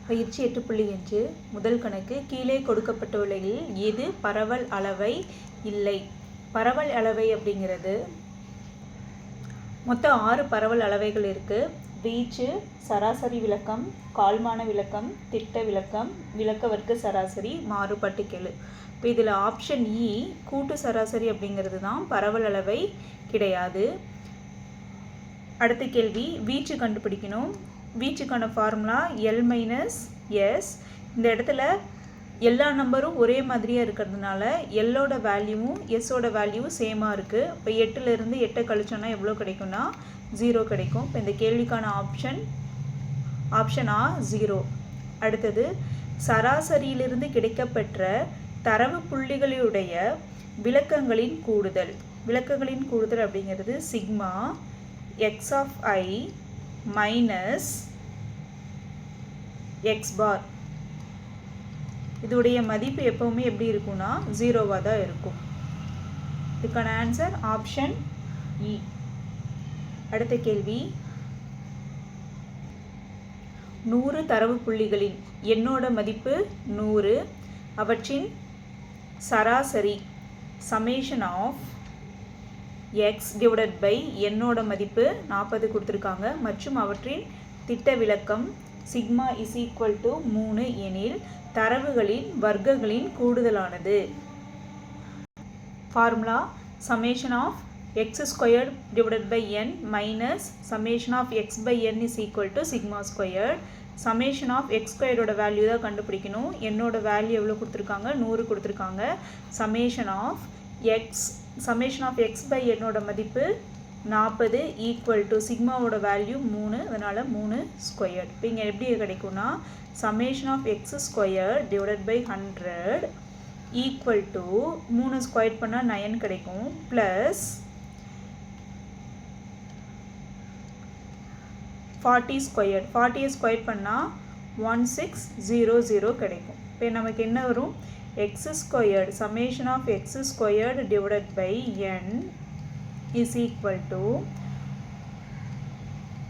பயிற்சி 8.5 முதல் கணக்கு. கீழே கொடுக்கப்பட்டுள்ளதில் எது பரவல் அளவை இல்லை? பரவல் அளவை அப்படிங்கிறது மொத்தம் 6 பரவல் அளவைகள் இருக்குது. வீச்சு, சராசரி விலக்கம், கால்மான விலக்கம், திட்ட விலக்கம், விலக்க வர்க்க சராசரி, மாறுபாட்டு கெழு. இப்போ இதில் ஆப்ஷன் இ கூட்டு சராசரி அப்படிங்கிறது தான் பரவல் அளவை கிடையாது. அடுத்த கேள்வி, வீச்சு கண்டுபிடிக்கணும். வீச்சுக்கான ஃபார்முலா எல் மைனஸ் எஸ். இந்த இடத்துல எல்லா நம்பரும் ஒரே மாதிரியாக இருக்கிறதுனால எல்லோட வேல்யூவும் எஸ்ஸோட வேல்யூவும் சேமாக இருக்குது. இப்போ 8லேருந்து 8 கழிச்சோன்னா எவ்வளோ கிடைக்கும்னா 0 கிடைக்கும். இப்போ இந்த கேள்விக்கான ஆப்ஷன் ஆ 0. அடுத்தது, சராசரியிலிருந்து கிடைக்கப்பெற்ற தரவு புள்ளிகளுடைய விலக்கங்களின் கூடுதல். விலக்கங்களின் கூடுதல் அப்படிங்கிறது sigma x of i minus x bar. இதோடைய மதிப்பு எப்போவுமே எப்படி இருக்கும்னா 0வாக தான் இருக்கும். இதுக்கான ஆன்சர் ஆப்ஷன் இ. அடுத்த கேள்வி, 100 தரவு புள்ளிகளின் எண்ணோட மதிப்பு 100. அவற்றின் சராசரி summation of x divided by எண்ணோட மதிப்பு 40 கொடுத்துருக்காங்க. மற்றும் அவற்றின் திட்ட விலக்கம் சிக்மா இஸ் ஈக்குவல் டு 3 எனில் தரவுகளின் வர்க்கங்களின் கூடுதலானது. Formula summation of x squared divided by n minus summation of x by N is equal to sigma squared. Summation of x ஸ்கொயரோட வேல்யூ தான் கண்டுபிடிக்கணும். என்னோட வேல்யூ எவ்வளோ கொடுத்துருக்காங்க? 100 கொடுத்துருக்காங்க. சமேஷன் ஆஃப் எக்ஸ் பை என்னோட மதிப்பு 40 ஈக்குவல் டு சிக்மாவோட வேல்யூ 3, அதனால் 3 ஸ்கொயர்ட். இப்போ இங்கே எப்படி கிடைக்கும்னா summation of x square divided by 100 equal to 3 ஸ்கொயர் பண்ணால் 9 கிடைக்கும். Plus 40 square. 40 ஸ்கொயர் பண்ணால் 1600 கிடைக்கும். இப்போ நமக்கு என்ன வரும்? X squared summation of x squared divided by N is equal to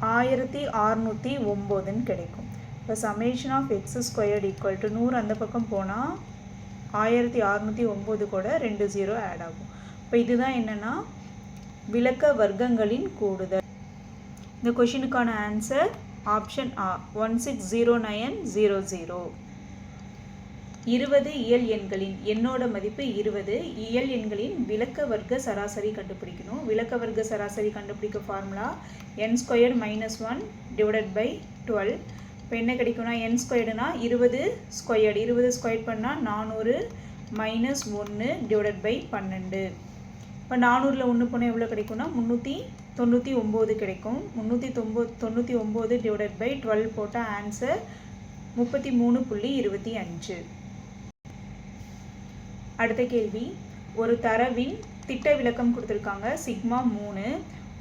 1609 கிடைக்கும். இப்போ summation of x squared equal to 100 அந்த பக்கம் போனால் 1609 கூட 2 0 ஆட் ஆகும். இப்போ இதுதான் என்னென்னா விலக்க வர்க்கங்களின் கூடுதல். இந்த கொஷினுக்கான ஆன்சர் ஆப்ஷன் ஆ 160900. 20 இயல் எண்களின் எண்ணோட மதிப்பு 20. இயல் எண்களின் விலக்க வர்க்க சராசரி கண்டுபிடிக்கணும். விலக்க வர்க்க சராசரி கண்டுபிடிக்க formula n squared minus 1 divided by 12. இப்போ என்ன கிடைக்கும்னா n ஸ்கொயர்டுனா 20 ஸ்கொயர்டு. 20 ஸ்கொயர் பண்ணால் 400 மைனஸ் 1 டிவைடட் பை 12. இப்போ 400ல் 1 போனால் எவ்வளோ கிடைக்கும்னா 399 கிடைக்கும். 399 டிவைடட் பை 12 போட்டால் ஆன்சர் 33.25. அடுத்த கேள்வி, ஒரு தரவின் திட்ட விலக்கம் கொடுத்துருக்காங்க சிக்மா 3.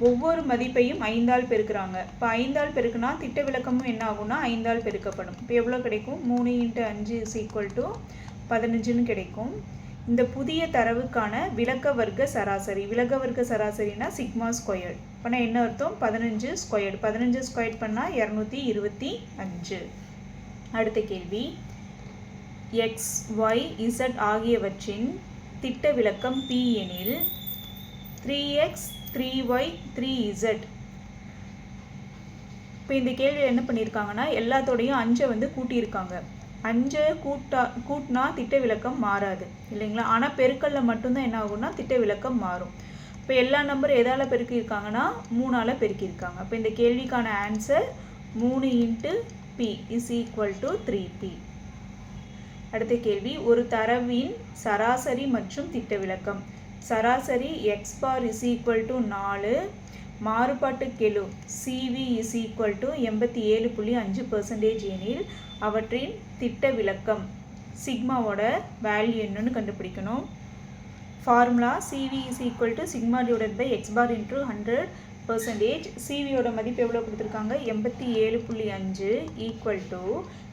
ஒவ்வொரு மதிப்பையும் 5ஆல் பெருக்கிறாங்க. இப்போ 5ஆல் பெருக்குனா திட்ட விலக்கமும் என்ன ஆகும்னா 5ஆல் பெருக்கப்படும். இப்போ எவ்வளோ கிடைக்கும்? 3 × 5 இஸ் ஈக்குவல் டு 15ன்னு கிடைக்கும். இந்த புதிய தரவுக்கான விலக்க வர்க்க சராசரி. விலக்க வர்க்க சராசரினா சிக்மா ஸ்கொயர்டு. அப்போனா என்ன அர்த்தம்? 15 ஸ்கொயர்டு. 15 ஸ்கொயர் பண்ணால் 225. அடுத்த கேள்வி, எக்ஸ் ஒய் இசட் ஆகியவற்றின் திட்ட விலக்கம் P எனில் 3x 3y 3z. இப்போ இந்த கேள்வியில் என்ன பண்ணியிருக்காங்கன்னா எல்லாத்தோடையும் 5 கூட்டியிருக்காங்க. 5 கூட்டினா திட்ட விலக்கம் மாறாது இல்லைங்களா? ஆனால் பெருக்கல்ல மட்டும்தான் என்ன ஆகும்னா திட்ட விலக்கம் மாறும். இப்போ எல்லா நம்பரும் எதால் பெருக்கியிருக்காங்கன்னா 3ஆல் பெருக்கியிருக்காங்க. இப்போ இந்த கேள்விக்கான answer 3 × P is equal to 3P. அடுத்த கேள்வி, ஒரு தரவின் சராசரி மற்றும் திட்ட விலக்கம். சராசரி x bar is equal to 4. மாறுபாட்டு கெழு CV is equal to 87.5% எனில் அவற்றின் திட்ட விலக்கம் சிக்மாவோட வேல்யூ என்னன்னு கண்டுபிடிக்கணும். Formula CV is equal to sigma divided by x bar into 100%. சிவியோட மதிப்பு எவ்வளோ கொடுத்துருக்காங்க? 87.5 ஈக்குவல் டு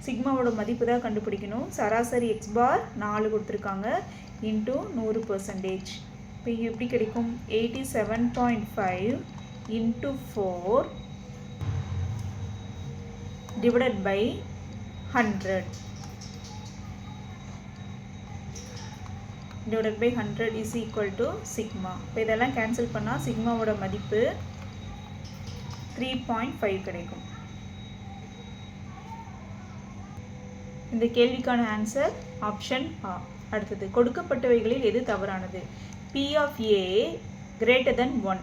சிக்மாவோட மதிப்பு தான் கண்டுபிடிக்கணும். சராசரி எக்ஸ் பார் 4 கொடுத்துருக்காங்க இன்ட்டு 100%. இப்போ எப்படி கிடைக்கும்? 87.5 into 4 divided by 100 divided by 100 is equal to sigma. இப்போ இதெல்லாம் கேன்சல் பண்ணால் சிக்மாவோட மதிப்பு 3.5 கிடைக்கும். இந்த கேள்விக்கான ஆன்சர் ஆப்ஷன் ஆ. அடுத்தது, கொடுக்கப்பட்டவைகளில் எது தவறானது? P of A greater than 1.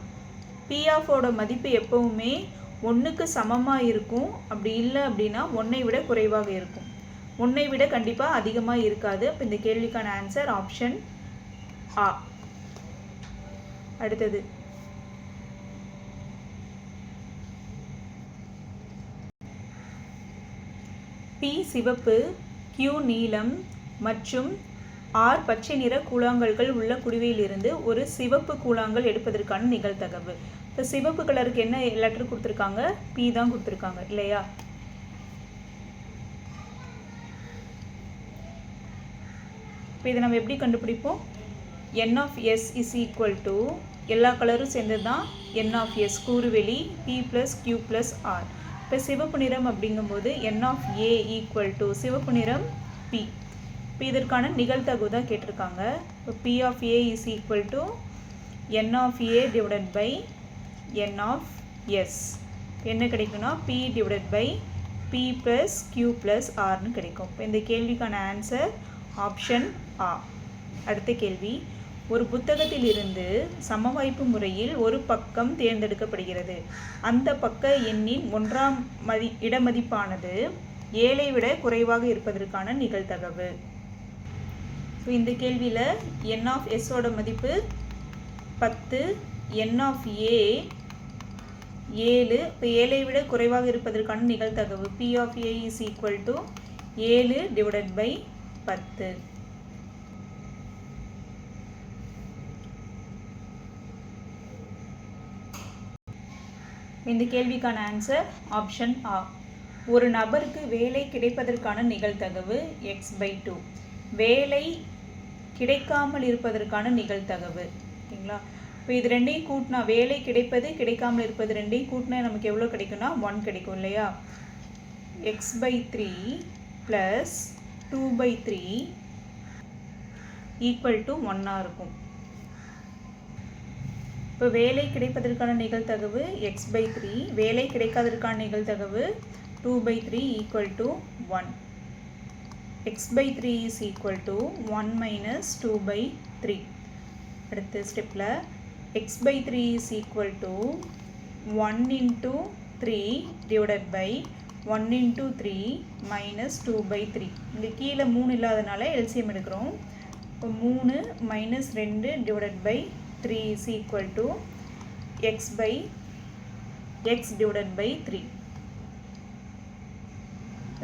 P of ஓட மதிப்பு எப்பவுமே 1க்கு சமமாக இருக்கும். அப்படி இல்லை அப்படின்னா 1ஐ விட குறைவாக இருக்கும். 1ஐ விட கண்டிப்பாக அதிகமாக இருக்காது. அப்போ இந்த கேள்விக்கான ஆன்சர் ஆப்ஷன் ஆ. அடுத்தது, P சிவப்பு, Q நீலம் மற்றும் R பச்சை நிற கூழாங்கற்கள் உள்ள குடுவையிலிருந்து ஒரு சிவப்பு கூழாங்கல் எடுப்பதற்கான நிகழ்தகவு. இப்போ சிவப்பு கலருக்கு என்ன லெட்டர் கொடுத்துருக்காங்க? P தான் கொடுத்துருக்காங்க இல்லையா? இப்போ இதை நம்ம எப்படி கண்டுபிடிப்போம்? N of S is equal to, எல்லா கலரும் சேர்ந்தது தான் N of S, கூறுவெளி P plus Q plus R. இப்போ சிவப்பு நிறம் அப்படிங்கும்போது N of A equal to சிவப்பு நிறம் P. இப்போ இதற்கான நிகழ்தகவு தான் கேட்டிருக்காங்க. இப்போ P of A is equal to N of A divided by N of S. என்ன கிடைக்கும்னா P divided by P plus Q plus Rனு கிடைக்கும். இப்போ இந்த கேள்விக்கான ஆன்சர் ஆப்ஷன் ஆ. அடுத்த கேள்வி, ஒரு புத்தகத்தில் இருந்து சமவாய்ப்பு முறையில் ஒரு பக்கம் தேர்ந்தெடுக்கப்படுகிறது. அந்த பக்க எண்ணின் 1ஆம் இடமதிப்பானது 7ஐ விட குறைவாக இருப்பதற்கான நிகழ்தகவு. இந்த கேள்வியில் N of S ஓட மதிப்பு 10, N of A 7. இப்போ 7ஐ விட குறைவாக இருப்பதற்கான நிகழ்தகவு P of A is equal to 7 divided by 10. இந்த கேள்விக்கான ஆன்சர் ஆப்ஷன் ஆ. ஒரு நபருக்கு வேலை கிடைப்பதற்கான நிகழ்தகவு x/2. வேலை கிடைக்காமல் இருப்பதற்கான நிகழ்தகவு. ஓகேங்களா? இப்போ இது ரெண்டையும் கூட்டினா, வேலை கிடைப்பது கிடைக்காமல் இருப்பது ரெண்டையும் கூட்டினா நமக்கு எவ்வளோ கிடைக்கும்னா 1 கிடைக்கும் இல்லையா? x/3 plus 2/3 ஈக்குவல் டு 1ஆக இருக்கும். இப்போ வேலை கிடைப்பதற்கான நிகழ்தகவு x/3, வேலை கிடைக்காததற்கான நிகழ்தகவு 2/3 equal to 1. x/3 is equal to 1 minus 2/3. அடுத்த ஸ்டெப்பில் x/3 is equal to 1 into 3 divided by 1 into 3 minus 2/3. இங்கே கீழே 3 இல்லாதனால LCM எடுக்கிறோம். இப்போ 3 minus 2 divided by 3 is equal to x divided by 3.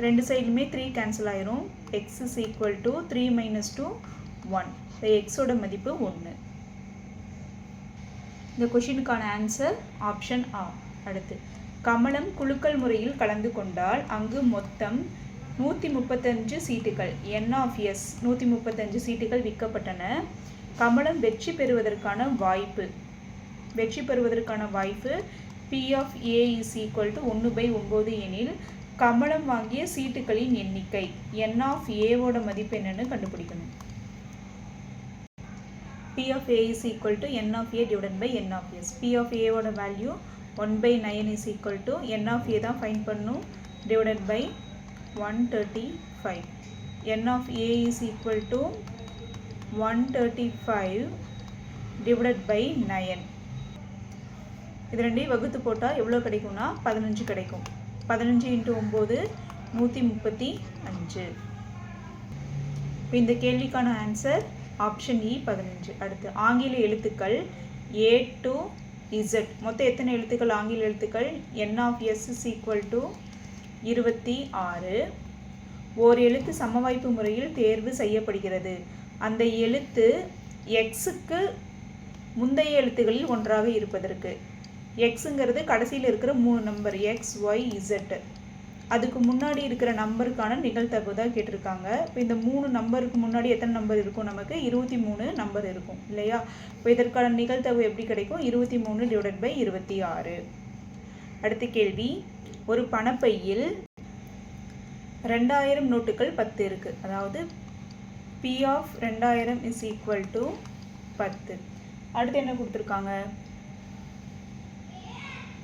ரெண்டு சைடுமே 3 கேன்சல் ஆயிரும். x is equal to 3 minus 2 1. இப்போ x ஓட மதிப்பு 1. இந்த கொஷினுக்கான ஆன்சர் ஆப்ஷன் ஆ. அடுத்து, கமலம் குலுக்கல் முறையில் கலந்து கொண்டால் அங்கு மொத்தம் 135 சீட்டுகள் N of S 135 சீட்டுகள் விற்கப்பட்டன. கமலம் வெற்றி பெறுவதற்கான வாய்ப்பு P of A is equal to 1/9 எனில் கமலம் வாங்கிய சீட்டுகளின் எண்ணிக்கை N of A ஓட மதிப்பு என்னன்னு கண்டுபிடிக்கணும். P of A is equal to N of A divided by N of S. P of A ஓட value 1/9 is equal to N of A தான் find பண்ணும், divided by 135. N of A is equal to 135 divided by 9. இது ரெண்டையும் வகுத்து போட்டால் எவ்வளோ கிடைக்கும்னா 15 கிடைக்கும். 15 into 9 135. இந்த கேள்விக்கான ஆன்சர் ஆப்ஷன் இ 15. அடுத்து, ஆங்கில எழுத்துக்கள் A to Z. மொத்தம் எத்தனை எழுத்துக்கள் ஆங்கில எழுத்துக்கள்? N of S is equal to 26. ஓர் எழுத்து சமவாய்ப்பு முறையில் தேர்வு செய்யப்படுகிறது. அந்த எழுத்து எக்ஸுக்கு முந்தைய எழுத்துக்களில் ஒன்றாக இருப்பதற்கு. எக்ஸுங்கிறது கடைசியில் இருக்கிற 3 நம்பர் X, Y, Z. அதுக்கு முன்னாடி இருக்கிற நம்பருக்கான நிகழ்தகவு தான் கேட்டிருக்காங்க. இப்போ இந்த 3 நம்பருக்கு முன்னாடி எத்தனை நம்பர் இருக்கும்? நமக்கு 23 நம்பர் இருக்கும் இல்லையா? இப்போ இதற்கான நிகழ்தகவு எப்படி கிடைக்கும்? 23 divided by 26. அடுத்த கேள்வி, ஒரு பணப்பையில் 2000 நோட்டுகள் 10 இருக்குது. அதாவது P of 2000 is equal to 10. அடுத்து என்ன கொடுத்துருக்காங்க?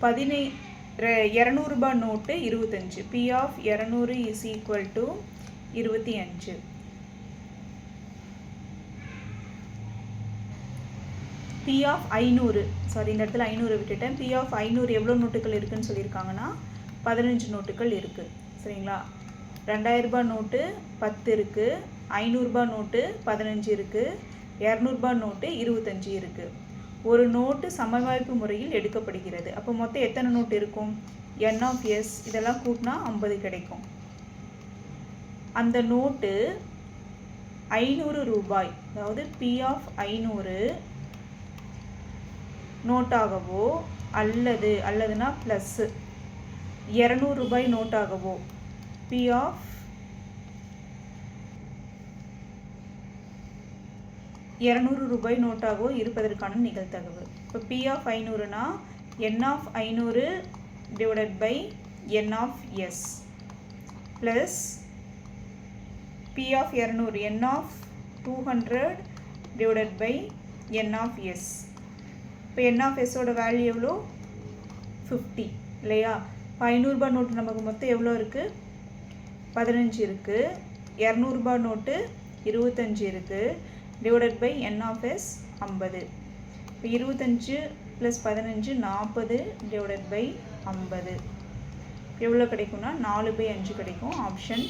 200 ரூபாய் note 25. P of 200 is equal to 25. P of 500, sorry இந்த இடத்துல 500 விட்டுட்டேன். P of 500 எவ்வளோ நோட்டுகள் இருக்குன்னு சொல்லியிருக்காங்கன்னா 15 நோட்டுகள் இருக்குது. சரிங்களா? 2000 ரூபாய் நோட்டு 10 இருக்குது, 500 ரூபாய் நோட்டு 15 இருக்குது, 200 ரூபாய் நோட்டு 25 இருக்குது. ஒரு நோட்டு சமவாய்ப்பு முறையில் எடுக்கப்படுகிறது. அப்போ மொத்தம் எத்தனை நோட்டு இருக்கும்? N of S இதெல்லாம் கூட்டினா 50 கிடைக்கும். அந்த நோட்டு 500 ரூபாய், அதாவது P of 500 நோட்டாகவோ அல்லதுனா ப்ளஸ் 200 ரூபாய் நோட்டாகவோ P of 200 ரூபாய் நோட்டாகவோ இருப்பதற்கான நிகழ்தகவு. இப்போ P of 500னா N of 500 divided by N of S plus P of 200 N of 200 divided by N of S. இப்போ N of S ஓட வேல்யூ எவ்வளோ? 50 இல்லையா? 500 ரூபாய் நோட்டு நமக்கு மொத்தம் எவ்வளோ இருக்குது? 15 இருக்குது. 200 ரூபாய் நோட்டு 25 இருக்குது. Divided by N of S 50. இப்போ 25 + 15 40 டிவைடட் பை 50 எவ்வளோ கிடைக்கும்னா 4/5 கிடைக்கும். ஆப்ஷன்